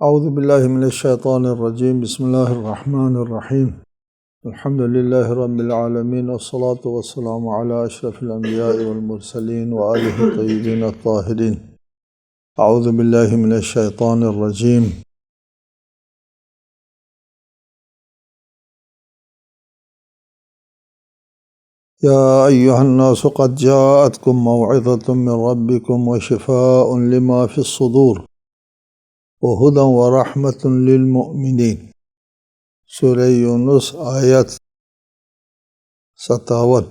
اعوذ باللہ من الشیطان الرجیم بسم اللہ الرحمن الرحیم الحمد للہ رب العالمین والصلاة والسلام علی اشرف الانبیاء والمرسلین وآلہ الطیبین الطاہرین اعوذ باللہ من الشیطان الرجیم یا ایہا الناس قد جاءتکم موعظۃ من ربکم وشفاء لما فی الصدور وَهُدًى وَرَحْمَةٌ لِّلْمُؤْمِنِينَ سورہ یونس آیت 57۔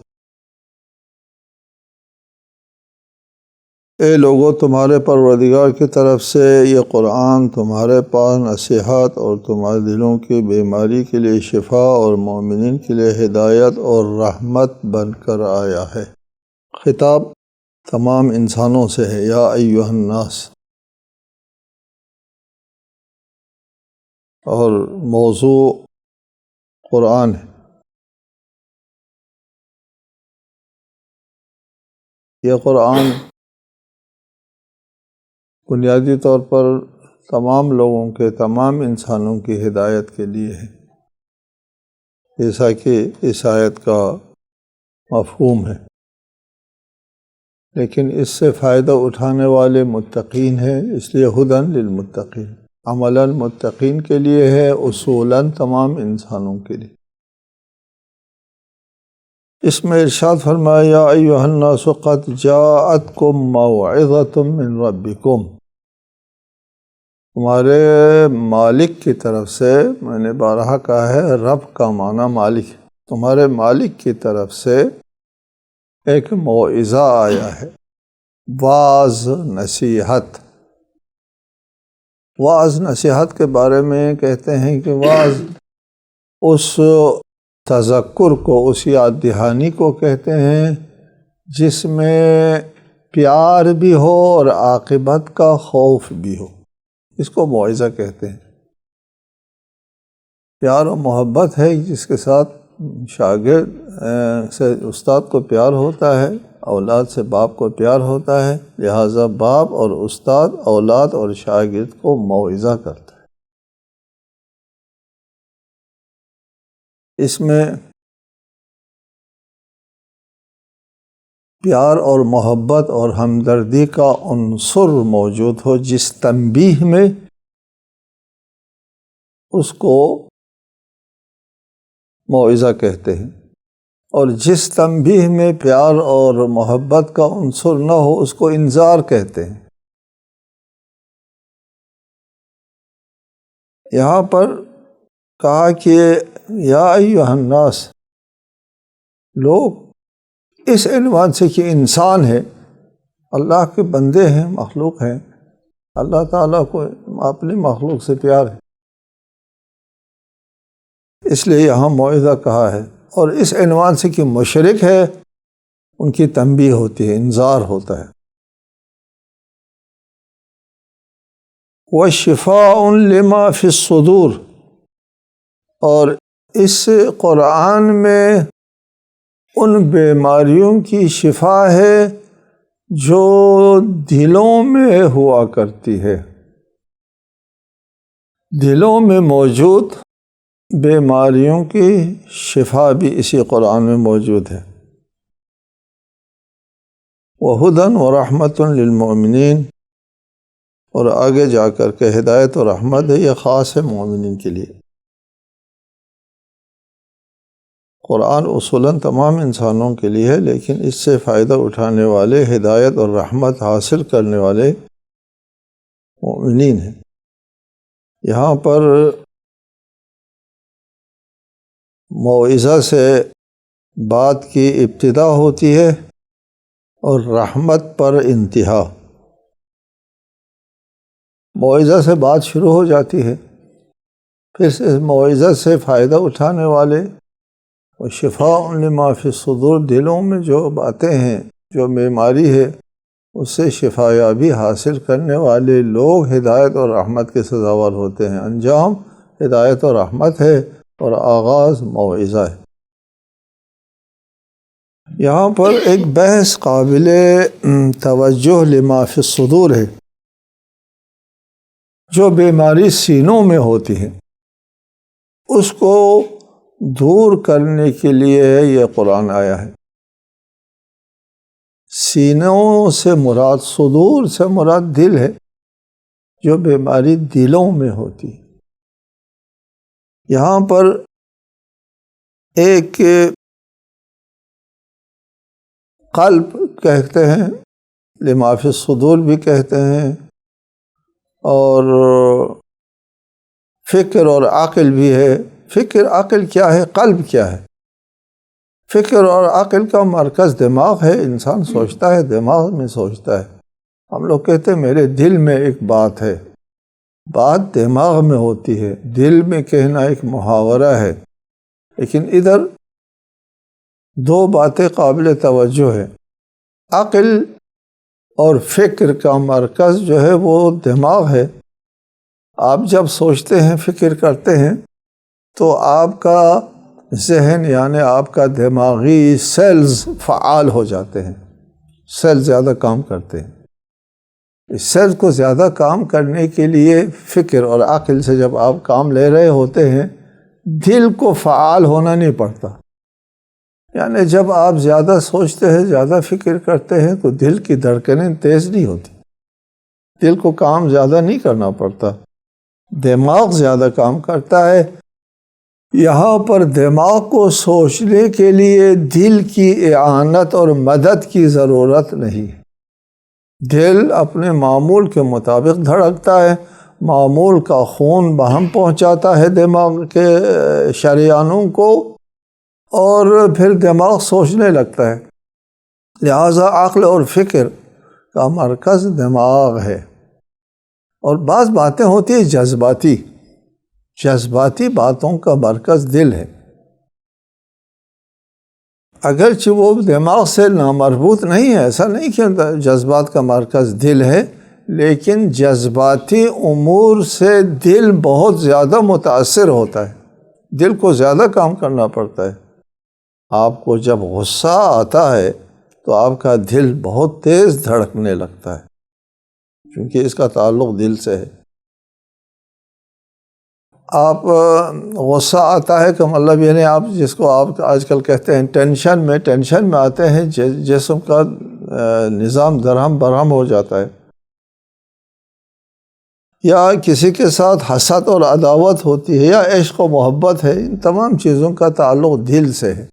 اے لوگو، تمہارے پروردگار کی طرف سے یہ قرآن تمہارے پاس نصیحت اور تمہارے دلوں کی بیماری کے لیے شفا اور مومنین کے لیے ہدایت اور رحمت بن کر آیا ہے۔ خطاب تمام انسانوں سے ہے، یا ایھا الناس، اور موضوع قرآن ہے۔ یہ قرآن بنیادی طور پر تمام لوگوں کے، تمام انسانوں کی ہدایت کے لیے ہے، جیسا کہ اس آیت کا مفہوم ہے، لیکن اس سے فائدہ اٹھانے والے متقین ہیں، اس لیے ھدی للمتقین، عملاً متقین کے لیے ہے، اصولاً تمام انسانوں کے لیے۔ اس میں ارشاد فرمایا، یا ایھا الناس قد جاءتکم موعظۃ من ربکم، تمہارے مالک کی طرف سے، میں نے بارہا کہا ہے رب کا معنی مالک ہے، تمہارے مالک کی طرف سے ایک موعظہ آیا ہے، واعظ نصیحت۔ واعظ نصیحت کے بارے میں کہتے ہیں کہ واعظ اس تذکر کو، اس یاد دہانی کو کہتے ہیں جس میں پیار بھی ہو اور عاقبت کا خوف بھی ہو، اس کو موعظہ کہتے ہیں۔ پیار و محبت ہے جس کے ساتھ شاگرد سے استاد کو پیار ہوتا ہے، اولاد سے باپ کو پیار ہوتا ہے، لہٰذا باپ اور استاد اولاد اور شاگرد کو موعظہ کرتا ہے۔ اس میں پیار اور محبت اور ہمدردی کا عنصر موجود ہو، جس تنبیہ میں اس کو موعظہ کہتے ہیں، اور جس تنبیہ میں پیار اور محبت کا عنصر نہ ہو اس کو انذار کہتے ہیں۔ یہاں پر کہا کہ یا ایھا الناس، لوگ اس عنوان سے کہ انسان ہے، اللہ کے بندے ہیں، مخلوق ہیں، اللہ تعالیٰ کو اپنی مخلوق سے پیار ہے، اس لیے یہاں موعظہ کہا ہے، اور اس عنوان سے کہ مشرک ہے ان کی تنبیہ ہوتی ہے، انذار ہوتا ہے۔ وَشِفَاءٌ لِمَا فِي الصُّدُورِ، اور اس قرآن میں ان بیماریوں کی شفا ہے جو دلوں میں ہوا کرتی ہے، دلوں میں موجود بیماریوں کی شفا بھی اسی قرآن میں موجود ہے۔ وَھُدًى وَرَحْمَةٌ لِّلْمُؤْمِنِينَ، اور آگے جا کر کے ہدایت و رحمت ہے، یہ خاص ہے مومنین کے لیے۔ قرآن اصولاً تمام انسانوں کے لیے ہے، لیکن اس سے فائدہ اٹھانے والے، ہدایت اور رحمت حاصل کرنے والے مومنین ہیں۔ یہاں پر موعظہ سے بات کی ابتدا ہوتی ہے اور رحمت پر انتہا۔ موعظہ سے بات شروع ہو جاتی ہے، پھر اس موعظہ سے فائدہ اٹھانے والے، اور شفاء لما فی الصدور، دلوں میں جو باتیں ہیں، جو بیماری ہے اس سے شفا یابی حاصل کرنے والے لوگ ہدایت اور رحمت کے سزاوار ہوتے ہیں۔ انجام ہدایت اور رحمت ہے اور آغاز موعظہ ہے۔ یہاں پر ایک بحث قابل توجہ لما فی الصدور ہے۔ جو بیماری سینوں میں ہوتی ہے اس کو دور کرنے کے لیے یہ قرآن آیا ہے۔ سینوں سے مراد، صدور سے مراد دل ہے، جو بیماری دلوں میں ہوتی ہے۔ یہاں پر ایک قلب کہتے ہیں، لما فی الصدور بھی کہتے ہیں، اور فکر اور عقل بھی ہے۔ فکر عقل کیا ہے؟ قلب کیا ہے؟ فکر اور عقل کا مرکز دماغ ہے، انسان سوچتا ہے، دماغ میں سوچتا ہے۔ ہم لوگ کہتے ہیں میرے دل میں ایک بات ہے، بات دماغ میں ہوتی ہے، دل میں کہنا ایک محاورہ ہے۔ لیکن ادھر دو باتیں قابل توجہ ہے۔ عقل اور فکر کا مرکز جو ہے وہ دماغ ہے۔ آپ جب سوچتے ہیں، فکر کرتے ہیں، تو آپ کا ذہن یعنی آپ کا دماغی سیلز فعال ہو جاتے ہیں، سیل زیادہ کام کرتے ہیں۔ اس سیل کو زیادہ کام کرنے کے لیے فکر اور عقل سے جب آپ کام لے رہے ہوتے ہیں، دل کو فعال ہونا نہیں پڑتا۔ یعنی جب آپ زیادہ سوچتے ہیں، زیادہ فکر کرتے ہیں، تو دل کی دھڑکنیں تیز نہیں ہوتی، دل کو کام زیادہ نہیں کرنا پڑتا، دماغ زیادہ کام کرتا ہے۔ یہاں پر دماغ کو سوچنے کے لیے دل کی اعانت اور مدد کی ضرورت نہیں ہے۔ دل اپنے معمول کے مطابق دھڑکتا ہے، معمول کا خون باہم پہنچاتا ہے دماغ کے شریانوں کو، اور پھر دماغ سوچنے لگتا ہے۔ لہٰذا عقل اور فکر کا مرکز دماغ ہے۔ اور بعض باتیں ہوتی ہیں جذباتی باتوں کا مرکز دل ہے، اگرچہ وہ دماغ سے نامربوط نہیں ہے، ایسا نہیں کہ جذبات کا مرکز دل ہے، لیکن جذباتی امور سے دل بہت زیادہ متاثر ہوتا ہے، دل کو زیادہ کام کرنا پڑتا ہے۔ آپ کو جب غصہ آتا ہے تو آپ کا دل بہت تیز دھڑکنے لگتا ہے، کیونکہ اس کا تعلق دل سے ہے۔ آپ غصہ آتا ہے کہ مطلب یعنی آپ جس کو آپ آج کل کہتے ہیں ٹینشن میں آتے ہیں، جسم کا نظام درہم برہم ہو جاتا ہے، یا کسی کے ساتھ حسد اور عداوت ہوتی ہے، یا عشق و محبت ہے، ان تمام چیزوں کا تعلق دل سے ہے۔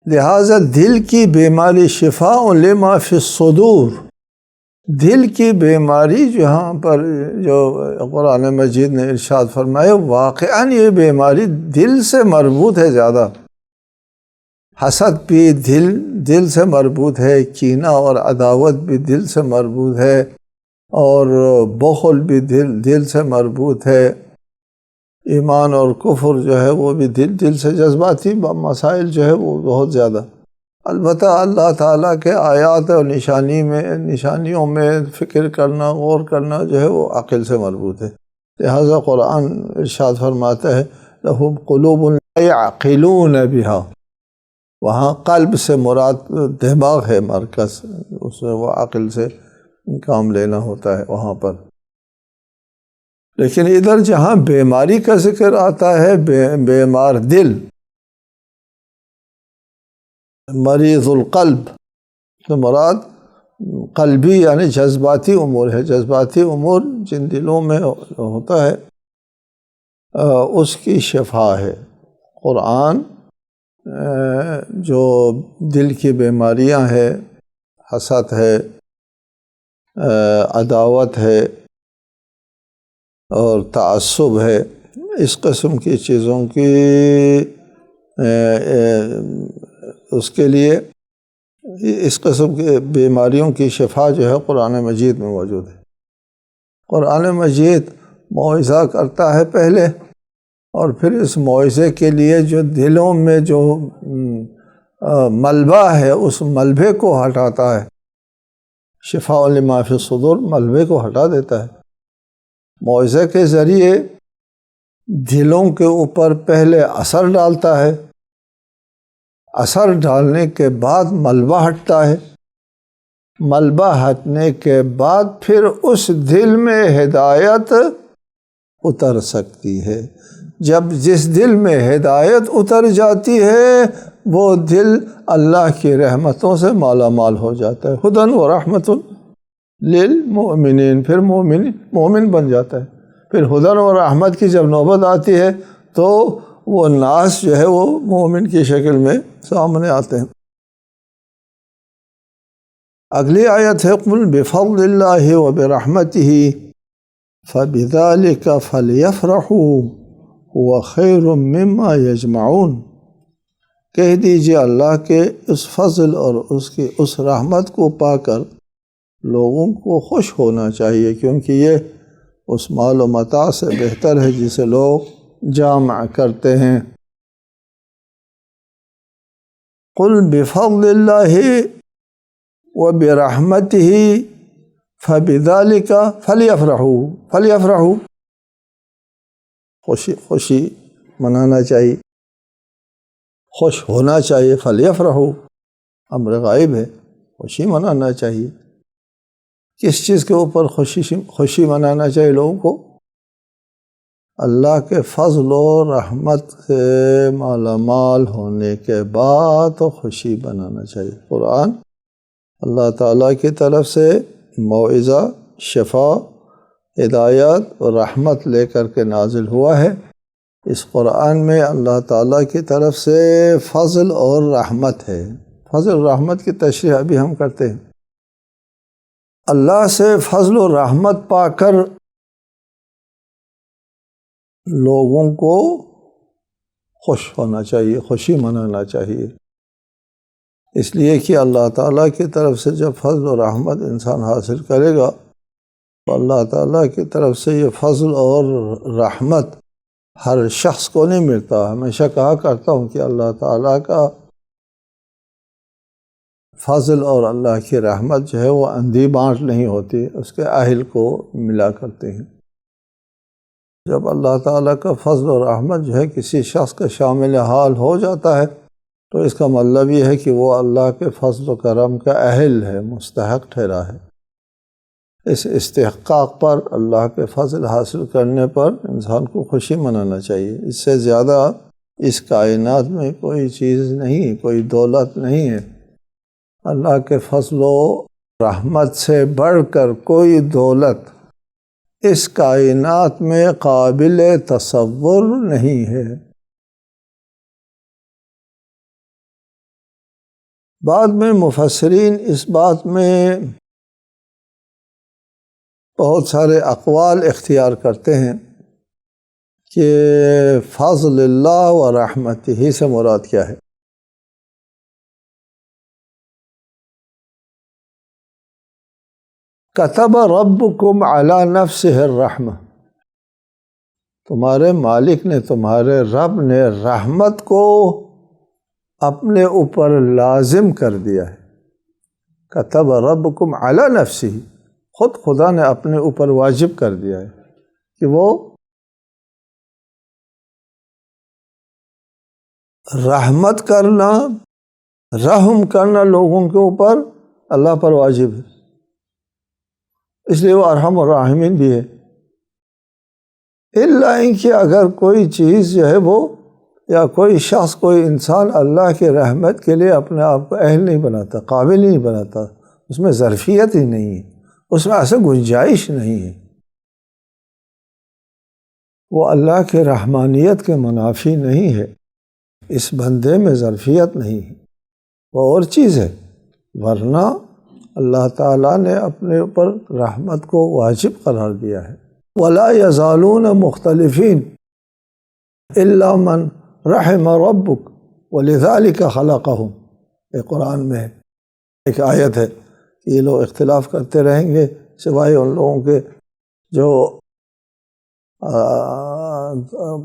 لہٰذا دل کی بیماری شفاء لما فی الصدور، دل کی بیماری جہاں پر جو قرآن مجید نے ارشاد فرمایا، واقعاً یہ بیماری دل سے مربوط ہے زیادہ۔ حسد بھی دل سے مربوط ہے، کینہ اور عداوت بھی دل سے مربوط ہے، اور بخل بھی دل سے مربوط ہے۔ ایمان اور کفر جو ہے وہ بھی دل سے، جذباتی مسائل جو ہے وہ بہت زیادہ۔ البتہ اللہ تعالیٰ کے آیات اور نشانیوں میں فکر کرنا، غور کرنا جو ہے وہ عقل سے مربوط ہے۔ لہذا قرآن ارشاد فرماتا ہے لَهُمْ قُلُوبٌ لَا يَعْقِلُونَ بِهَا، وہاں قلب سے مراد دماغ ہے مرکز، اس میں وہ عقل سے کام لینا ہوتا ہے وہاں پر۔ لیکن ادھر جہاں بیماری کا ذکر آتا ہے، بیمار دل، مریض القلب، تو مراد قلبی یعنی جذباتی امور ہے۔ جذباتی امور جن دلوں میں ہوتا ہے اس کی شفا ہے۔ قرآن جو دل کی بیماریاں ہیں، حسد ہے، عداوت ہے اور تعصب ہے، اس قسم کی چیزوں کی اس کے لیے اس قسم کے بیماریوں کی شفا جو ہے قرآن مجید میں موجود ہے۔ قرآن مجید موعظہ کرتا ہے پہلے، اور پھر اس موعظے کے لیے جو دلوں میں جو ملبہ ہے اس ملبے کو ہٹاتا ہے۔ شفاء لما فی الصدور ملبے کو ہٹا دیتا ہے۔ موعظے کے ذریعے دلوں کے اوپر پہلے اثر ڈالتا ہے، اثر ڈالنے کے بعد ملبہ ہٹتا ہے، ملبہ ہٹنے کے بعد پھر اس دل میں ہدایت اتر سکتی ہے۔ جب جس دل میں ہدایت اتر جاتی ہے وہ دل اللہ کی رحمتوں سے مالا مال ہو جاتا ہے۔ ہدی و رحمت للمؤمنین، پھر مومن بن جاتا ہے۔ پھر ہدی و رحمت کی جب نوبت آتی ہے تو وہ ناس جو ہے وہ مومن کی شکل میں سامنے آتے ہیں۔ اگلی آیت ہے قل بفضل اللہ وبرحمتہ فبذلک فلیفرحوا هو خیر مما یجمعون۔ کہہ دیجئے اللہ کے اس فضل اور اس کی اس رحمت کو پا کر لوگوں کو خوش ہونا چاہیے، کیونکہ یہ اس مال و متاع سے بہتر ہے جسے لوگ جمع کرتے ہیں۔ قل بفضل اللہ وبرحمتہ فبذلک فلیفرحوا، خوشی منانا چاہیے، خوش ہونا چاہیے۔ فلیفرحوا امر غائب ہے، خوشی منانا چاہیے۔ کس چیز کے اوپر خوشی منانا چاہیے لوگوں کو؟ اللہ کے فضل و رحمت سے مالا مال ہونے کے بعد خوشی منانا چاہیے۔ قرآن اللہ تعالیٰ کی طرف سے موعظہ، شفا، ہدایت اور رحمت لے کر کے نازل ہوا ہے۔ اس قرآن میں اللہ تعالیٰ کی طرف سے فضل اور رحمت ہے۔ فضل و رحمت کی تشریح ابھی ہم کرتے ہیں۔ اللہ سے فضل و رحمت پا کر لوگوں کو خوش ہونا چاہیے، خوشی منانا چاہیے، اس لیے کہ اللہ تعالیٰ کی طرف سے جب فضل و رحمت انسان حاصل کرے گا تو اللہ تعالیٰ کی طرف سے یہ فضل اور رحمت ہر شخص کو نہیں ملتا۔ ہمیشہ کہا کرتا ہوں کہ اللہ تعالیٰ کا فضل اور اللہ کی رحمت جو ہے وہ اندھی بانٹ نہیں ہوتی، اس کے اہل کو ملا کرتے ہیں۔ جب اللہ تعالیٰ کا فضل و رحمت جو ہے کسی شخص کا شامل حال ہو جاتا ہے تو اس کا مطلب یہ ہے کہ وہ اللہ کے فضل و کرم کا اہل ہے، مستحق ٹھہرا ہے۔ اس استحقاق پر، اللہ کے فضل حاصل کرنے پر انسان کو خوشی منانا چاہیے۔ اس سے زیادہ اس کائنات میں کوئی چیز نہیں، کوئی دولت نہیں ہے۔ اللہ کے فضل و رحمت سے بڑھ کر کوئی دولت اس کائنات میں قابل تصور نہیں ہے۔ بعد میں مفسرین اس بات میں بہت سارے اقوال اختیار کرتے ہیں کہ فضل اللہ و رحمتہ سے مراد کیا ہے۔ کتب ربکم علی نفسہ الرحمہ، تمہارے مالک نے، تمہارے رب نے رحمت کو اپنے اوپر لازم کر دیا ہے۔ کتب ربکم علی نفسہ، خود خدا نے اپنے اوپر واجب کر دیا ہے کہ وہ رحمت کرنا، رحم کرنا لوگوں کے اوپر اللہ پر واجب ہے، اس لیے وہ ارحم الراحمین بھی ہے۔ الا کہ اگر کوئی چیز جو ہے وہ یا کوئی شخص، کوئی انسان اللہ کی رحمت کے لیے اپنے آپ کو اہل نہیں بناتا، قابل نہیں بناتا، اس میں ظرفیت ہی نہیں ہے، اس میں ایسے گنجائش نہیں ہے، وہ اللہ کے رحمانیت کے منافی نہیں ہے، اس بندے میں ظرفیت نہیں ہے، وہ اور چیز ہے۔ ورنہ اللہ تعالیٰ نے اپنے اوپر رحمت کو واجب قرار دیا ہے۔ وَلَا يَزَالُونَ مُخْتَلِفِينَ إِلَّا مَنْ رَحِمَ رَبُّكَ وَلِذَلِكَ خَلَقَهُمْ، یہ قرآن میں ایک آیت ہے کہ یہ لوگ اختلاف کرتے رہیں گے سوائے ان لوگوں کے جو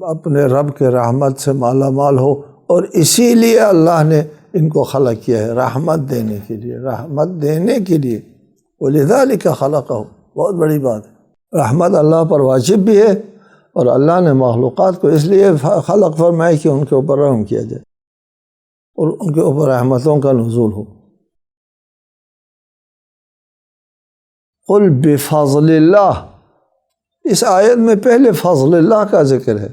اپنے رب کے رحمت سے مالا مال ہو، اور اسی لیے اللہ نے ان کو خلق کیا ہے، رحمت دینے کے لیے، رحمت دینے کے لیے۔ وَلِذَلِكَ خَلَقَهُمْ، بہت بڑی بات ہے۔ رحمت اللہ پر واجب بھی ہے، اور اللہ نے مخلوقات کو اس لیے خلق فرمایا کہ ان کے اوپر رحم کیا جائے اور ان کے اوپر رحمتوں کا نزول ہو۔ قل بفضل اللہ، اس آیت میں پہلے فضل اللہ کا ذکر ہے۔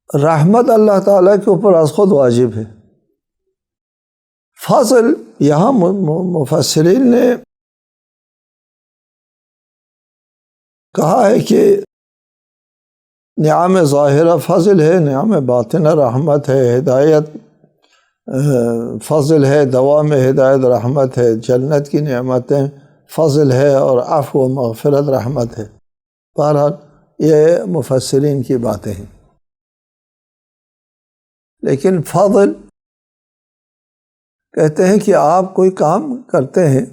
رحمت اللہ تعالیٰ کے اوپر از خود واجب ہے۔ فضل یہاں مفسرین نے کہا ہے کہ نعم ظاہرہ فضل ہے، نعم باطنہ رحمت ہے، ہدایت فضل ہے، دوام ہدایت رحمت ہے، جنت کی نعمتیں فضل ہے، اور عفو و مغفرت رحمت ہے۔ بہرحال یہ مفسرین کی باتیں ہیں، لیکن فضل کہتے ہیں کہ آپ کوئی کام کرتے ہیں،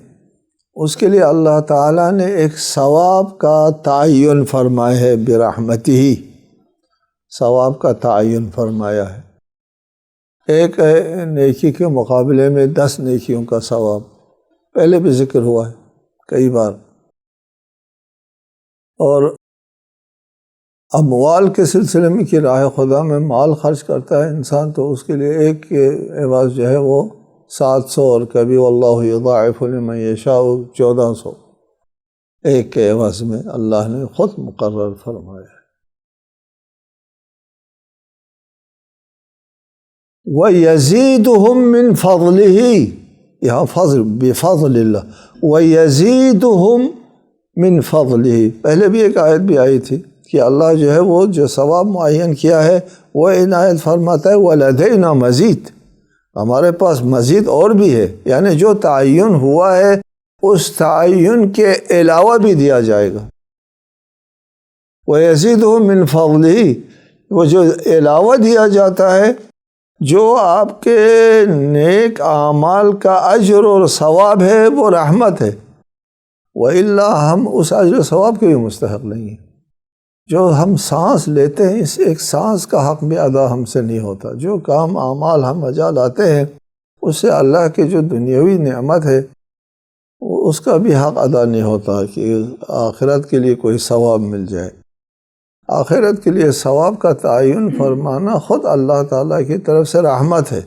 اس کے لیے اللہ تعالیٰ نے ایک ثواب کا تعین فرمایا ہے، برحمتہ، ثواب کا تعین فرمایا ہے۔ ایک نیکی کے مقابلے میں 10 نیکیوں کا ثواب، پہلے بھی ذکر ہوا ہے کئی بار۔ اور اموال کے سلسلے میں کہ راہ خدا میں مال خرچ کرتا ہے انسان، تو اس کے لیے ایک کے عوض جو ہے وہ 700، اور کبھی واللہ یضاعف لمن یشاء 1400 ایک کے عوض میں اللہ نے خود مقرر فرمایا ہے۔ وَيَزِيدُهُم مِّن فَضْلِهِ، یہاں فضل بفضل اللہ، وَيَزِيدُهُم مِّن فَضْلِهِ، پہلے بھی ایک آیت بھی آئی تھی کہ اللہ جو ہے وہ جو ثواب معین کیا ہے وہ عنایت فرماتا ہے، وَلَدَيْنَا مَزِيد، ہمارے پاس مزید اور بھی ہے، یعنی جو تعین ہوا ہے اس تعین کے علاوہ بھی دیا جائے گا۔ وَيَزِيدُهُم مِّن فَضْلِهِ، وہ جو علاوہ دیا جاتا ہے، جو آپ کے نیک اعمال کا اجر اور ثواب ہے، وہ رحمت ہے۔ وَإِلَّا، ہم اس اجر و ثواب کے بھی مستحق نہیں ہیں۔ جو ہم سانس لیتے ہیں، اس ایک سانس کا حق بھی ادا ہم سے نہیں ہوتا۔ جو کام اعمال ہم بجا لاتے ہیں، اس سے اللہ کے جو دنیاوی نعمت ہے اس کا بھی حق ادا نہیں ہوتا کہ آخرت کے لیے کوئی ثواب مل جائے۔ آخرت کے لیے ثواب کا تعین فرمانا خود اللہ تعالیٰ کی طرف سے رحمت ہے،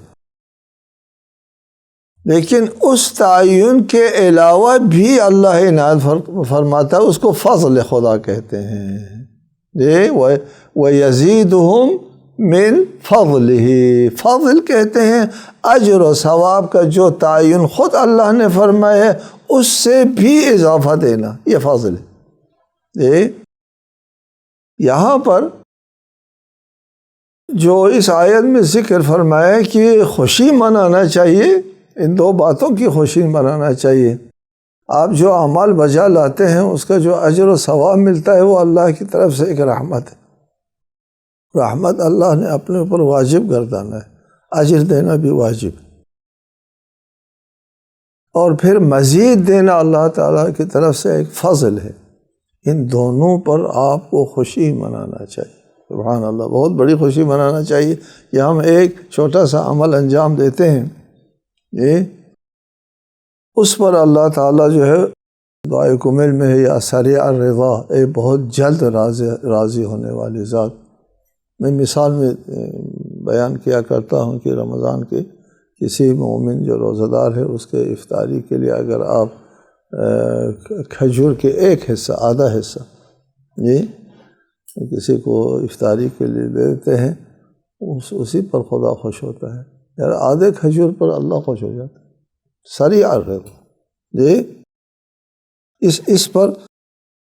لیکن اس تعین کے علاوہ بھی اللہ عنایت فرماتا ہے، اس کو فضل خدا کہتے ہیں۔ وَيَزِيدُهُم مِّن فَضْلِهِ، فضل کہتے ہیں اجر و ثواب کا جو تعین خود اللہ نے فرمایا ہے اس سے بھی اضافہ دینا، یہ فضل ہے۔ یہاں پر جو اس آیت میں ذکر فرمایا کہ خوشی منانا چاہیے، ان 2 باتوں کی خوشی منانا چاہیے۔ آپ جو اعمال بجا لاتے ہیں اس کا جو اجر و ثواب ملتا ہے وہ اللہ کی طرف سے ایک رحمت ہے۔ رحمت اللہ نے اپنے اوپر واجب گردانا ہے، اجر دینا بھی واجب، اور پھر مزید دینا اللہ تعالیٰ کی طرف سے ایک فضل ہے۔ ان دونوں پر آپ کو خوشی منانا چاہیے۔ سبحان اللہ، بہت بڑی خوشی منانا چاہیے کہ ہم ایک چھوٹا سا عمل انجام دیتے ہیں، اس پر اللہ تعالیٰ جو ہے دعائے کمل میں ہے، یا سریع الرضا، ایک بہت جلد راضی ہونے والی ذات۔ میں مثال میں بیان کیا کرتا ہوں کہ رمضان کے کسی مومن جو روزہ دار ہے اس کے افطاری کے لیے اگر آپ کھجور کے ایک حصہ، آدھا حصہ کسی کو افطاری کے لیے دیتے ہیں، اسی پر خدا خوش ہوتا ہے۔ یار آدھے کھجور پر اللہ خوش ہو جاتا ہے، سریع الرضا۔ اس پر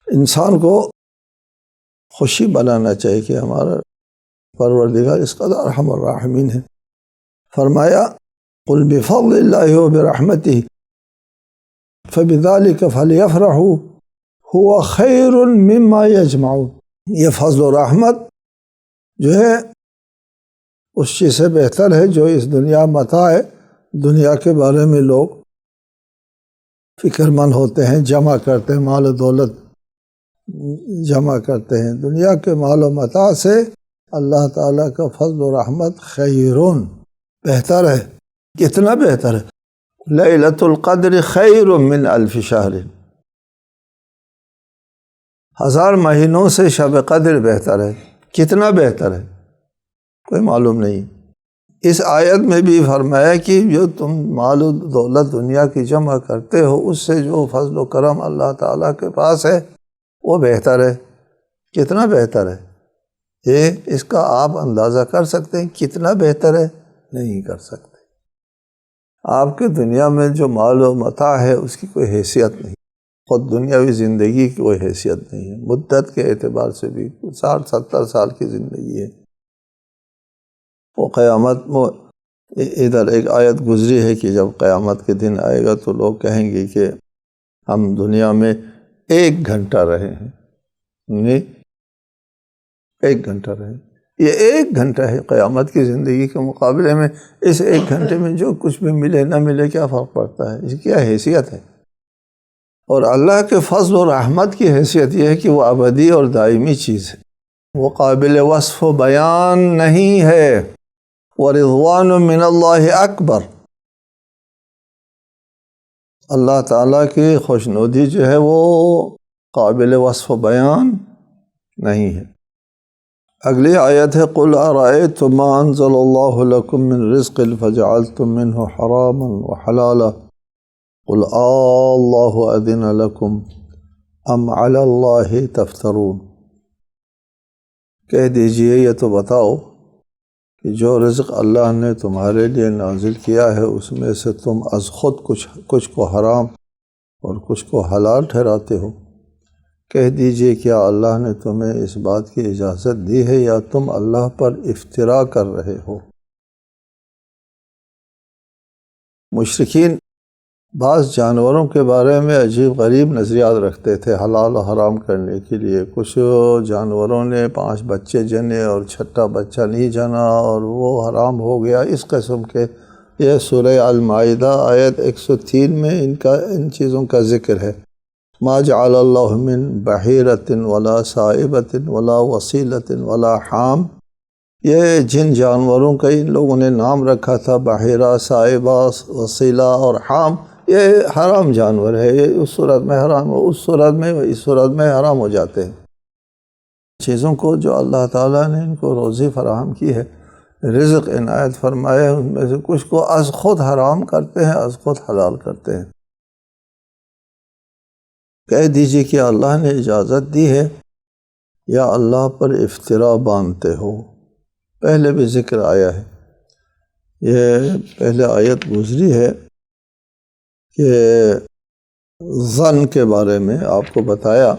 انسان کو خوشی بنانا چاہیے کہ ہمارا پروردگار اس قدر ارحم الراحمین ہے۔ فرمایا قل بفضل اللہ وبرحمتہ فبذلک فلیفرحوا هو خیر مما یجمعون، یہ فضل و رحمت جو ہے اس چیز سے بہتر ہے جو اس دنیا متاع ہے۔ دنیا کے بارے میں لوگ فکر مند ہوتے ہیں، جمع کرتے ہیں، مال و دولت جمع کرتے ہیں۔ دنیا کے مال و متاع سے اللہ تعالیٰ کا فضل و رحمت خیرون، بہتر ہے۔ کتنا بہتر ہے؟ لیلۃ القدر خیر من الف شہر، 1000 مہینوں سے شب قدر بہتر ہے۔ کتنا بہتر ہے کوئی معلوم نہیں۔ اس آیت میں بھی فرمایا کہ جو تم مال و دولت دنیا کی جمع کرتے ہو، اس سے جو فضل و کرم اللہ تعالیٰ کے پاس ہے وہ بہتر ہے۔ کتنا بہتر ہے یہ اس کا آپ اندازہ کر سکتے ہیں؟ کتنا بہتر ہے؟ نہیں کر سکتے۔ آپ کے دنیا میں جو مال و متاع ہے اس کی کوئی حیثیت نہیں، خود دنیاوی زندگی کی کوئی حیثیت نہیں ہے، مدت کے اعتبار سے بھی 60-70 سال کی زندگی ہے۔ وہ قیامت میں ادھر ایک آیت گزری ہے کہ جب قیامت کے دن آئے گا تو لوگ کہیں گے کہ ہم دنیا میں 1 گھنٹہ رہے ہیں، نہیں 1 گھنٹہ رہے۔ یہ 1 گھنٹہ ہے قیامت کی زندگی کے مقابلے میں۔ اس 1 گھنٹے میں جو کچھ بھی ملے نہ ملے کیا فرق پڑتا ہے؟ اس کی کیا حیثیت ہے؟ اور اللہ کے فضل و رحمت کی حیثیت یہ ہے کہ وہ ابدی اور دائمی چیز ہے، وہ قابل وصف و بیان نہیں ہے۔ وَرِضْوَانٌ مِّنَ اللَّهِ اکبر، اللہ تعالیٰ کی خوشنودی جو ہے وہ قابل وصف و بیان نہیں ہے۔ اگلی آیت ہے قُلْ أَرَأَيْتُم مَّا أَنزَلَ اللَّهُ لَكُم مِّن رِّزْقٍ فَجَعَلْتُم مِّنْهُ حَرَامًا وَحَلَالًا قُلْ اللَّهُ أَذِنَ لَكُمْ أَمْ عَلَى اللَّهِ تَفْتَرُونَ، کہہ دیجئے یہ تو بتاؤ کہ جو رزق اللہ نے تمہارے لیے نازل کیا ہے اس میں سے تم از خود کچھ کو حرام اور کچھ کو حلال ٹھہراتے ہو۔ کہہ دیجئے کیا اللہ نے تمہیں اس بات کی اجازت دی ہے یا تم اللہ پر افترا کر رہے ہو؟ مشرکین بعض جانوروں کے بارے میں عجیب غریب نظریات رکھتے تھے حلال و حرام کرنے کے لیے۔ کچھ جانوروں نے 5 بچے جنے اور 6واں بچہ نہیں جنا اور وہ حرام ہو گیا، اس قسم کے۔ یہ سورہ المائدہ آیت 103 میں ان چیزوں کا ذکر ہے۔ ما جعل اللہ من بحیرۃ ولا صائبۃ ولا وصیلۃ ولا حام، یہ جن جانوروں کا ان لوگوں نے نام رکھا تھا بحیرہ، صائبہ، وصیلہ اور حام، یہ حرام جانور ہے، یہ اس صورت میں حرام ہو، اس صورت میں اس صورت میں حرام ہو جاتے ہیں۔ چیزوں کو جو اللہ تعالیٰ نے ان کو روزی فراہم کی ہے، رزق عنایت فرمائے، ان میں سے کچھ کو از خود حرام کرتے ہیں، از خود حلال کرتے ہیں۔ کہہ دیجئے کہ اللہ نے اجازت دی ہے یا اللہ پر افترا باندھتے ہو؟ پہلے بھی ذکر آیا ہے، یہ پہلے آیت گزری ہے کہ ظن کے بارے میں آپ کو بتایا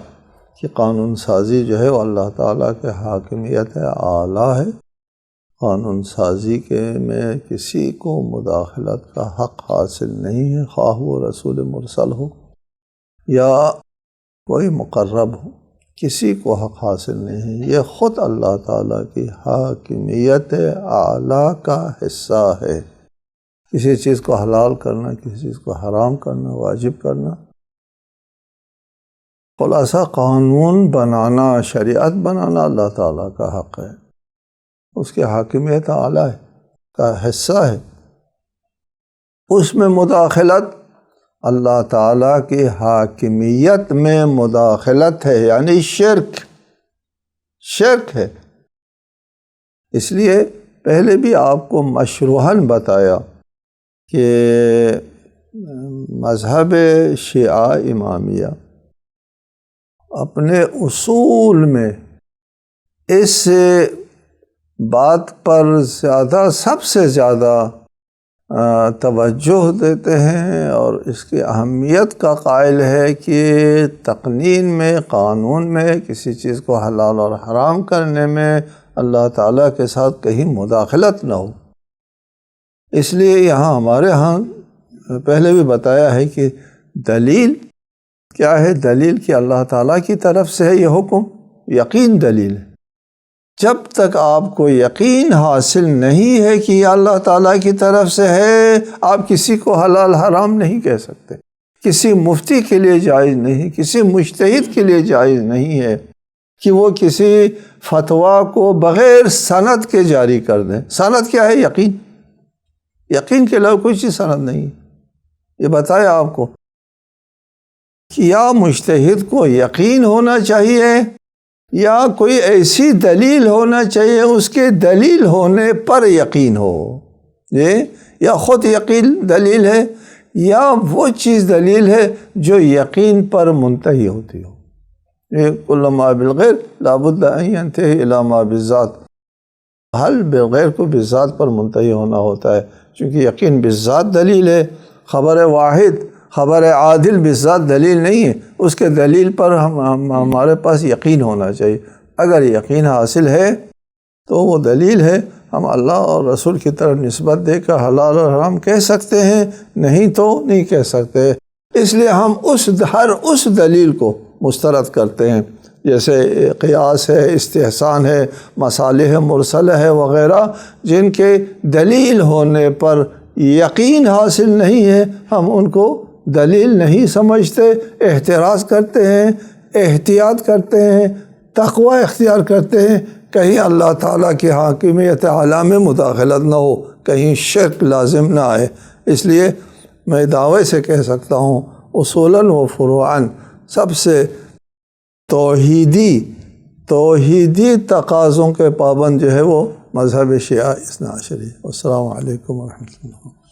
کہ قانون سازی جو ہے وہ اللہ تعالیٰ کے حاکمیت اعلیٰ ہے، قانون سازی کے میں کسی کو مداخلت کا حق حاصل نہیں ہے، خواہ وہ رسول مرسل ہو یا کوئی مقرب ہو، کسی کو حق حاصل نہیں ہے۔ یہ خود اللہ تعالیٰ کی حاکمیت اعلیٰ کا حصہ ہے۔ کسی چیز کو حلال کرنا، کسی چیز کو حرام کرنا، واجب کرنا، خلاصہ قانون بنانا، شریعت بنانا اللہ تعالیٰ کا حق ہے، اس کی حاکمیت اعلیٰ کا حصہ ہے۔ اس میں مداخلت اللہ تعالیٰ کی حاکمیت میں مداخلت ہے، یعنی شرک ہے۔ اس لیے پہلے بھی آپ کو مشروحاً بتایا کہ مذہب شیعہ امامیہ اپنے اصول میں اس بات پر سب سے زیادہ توجہ دیتے ہیں اور اس کی اہمیت کا قائل ہے کہ تقنین میں، قانون میں کسی چیز کو حلال اور حرام کرنے میں اللہ تعالیٰ کے ساتھ کہیں مداخلت نہ ہو۔ اس لیے یہاں ہمارے ہاں پہلے بھی بتایا ہے کہ دلیل کیا ہے؟ دلیل کہ اللہ تعالیٰ کی طرف سے ہے یہ حکم، یقین دلیل ہے۔ جب تک آپ کو یقین حاصل نہیں ہے کہ یہ اللہ تعالیٰ کی طرف سے ہے، آپ کسی کو حلال حرام نہیں کہہ سکتے۔ کسی مفتی کے لیے جائز نہیں، کسی مجتہد کے لیے جائز نہیں ہے کہ وہ کسی فتویٰ کو بغیر سند کے جاری کر دیں۔ سند کیا ہے؟ یقین۔ یقین کے علاوہ کوئی چیز سند نہیں۔ یہ بتایا آپ کو کہ یا مجتہد کو یقین ہونا چاہیے یا کوئی ایسی دلیل ہونا چاہیے اس کے دلیل ہونے پر یقین ہو۔ یہ یا خود یقین دلیل ہے یا وہ چیز دلیل ہے جو یقین پر منتہی ہوتی ہو. یہ کل ما بالغیر لابد ان ینتہی الی ما بالذات، حل بالغیر کو بالذات پر منتہی ہونا ہوتا ہے، چونکہ یقین بالذات دلیل ہے. خبر واحد، خبر عادل بالذات دلیل نہیں ہے، اس کے دلیل پر ہمارے پاس یقین ہونا چاہیے. اگر یقین حاصل ہے تو وہ دلیل ہے، ہم اللہ اور رسول کی طرف نسبت دے کر حلال اور حرام کہہ سکتے ہیں، نہیں تو نہیں کہہ سکتے. اس لیے ہم ہر اس دلیل کو مسترد کرتے ہیں، جیسے قیاس ہے، استحسان ہے، مصالح مرسلہ ہے وغیرہ، جن کے دلیل ہونے پر یقین حاصل نہیں ہے، ہم ان کو دلیل نہیں سمجھتے، احتراز کرتے ہیں، احتیاط کرتے ہیں، تقوی اختیار کرتے ہیں، کہیں اللہ تعالیٰ کی حاکمیت اعلیٰ میں مداخلت نہ ہو، کہیں شرک لازم نہ آئے. اس لیے میں دعوے سے کہہ سکتا ہوں اصولاً و فروعاً سب سے توحیدی تقاضوں کے پابند جو ہے وہ مذہب شیعہ اثنا عشری. السلام علیکم ورحمۃ اللہ.